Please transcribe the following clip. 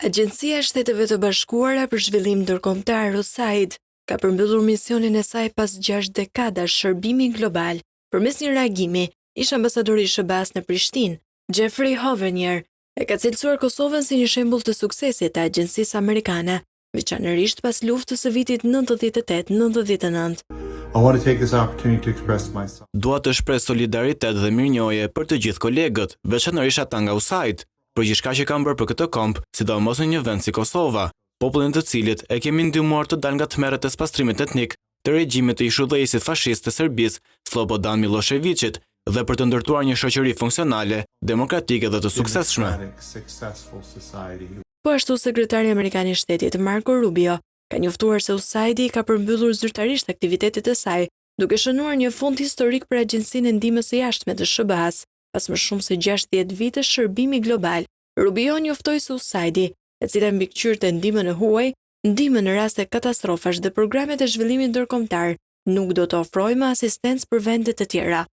Agjencia e Shteteve të Bashkuara për Zhvillim Ndërkombëtar USAID ka përmbyllur misionin e saj pas 6 dekadash shërbimi global. Përmes një reagimi, ish ambasadori i SBA-s në Prishtinë, Jeffrey Hovenier, e ka cilësuar Kosovën si një shembull të suksesit të agjencisë amerikane, veçanërisht pas luftës së vitit 98-99. Dua të shpreh solidaritet dhe mirënjohje për të gjithë kolegët, veçanërisht ata nga USAID, për gjithçka që kanë bërë për këtë komp, sidomos në një vend si Kosova, popullin të cilit e kemi ndihmuar të dalë nga tmerret e spastrimit etnik të regjimit të ish udhëheqësit fashist të Serbisë, Slobodan Miloševićit, dhe për të ndërtuar një shoqëri funksionale, demokratike dhe të suksesshme. Po ashtu, sekretari amerikan i Shtetit Marco Rubio ka njoftuar se USAID ka përmbyllur zyrtarisht aktivitetet e saj, duke shënuar një fund historik për Agjencinë e Ndihmës së Jashtme të SBA-s, pas më shumë se 60 vite shërbimi global. Rubio njoftoi se USAID, e cila mbikëqyrte ndihmën e huaj, ndihmën në raste katastrofash dhe programet e zhvillimit ndërkombëtar, nuk do të ofrojë më asistencë për vendet e tjera.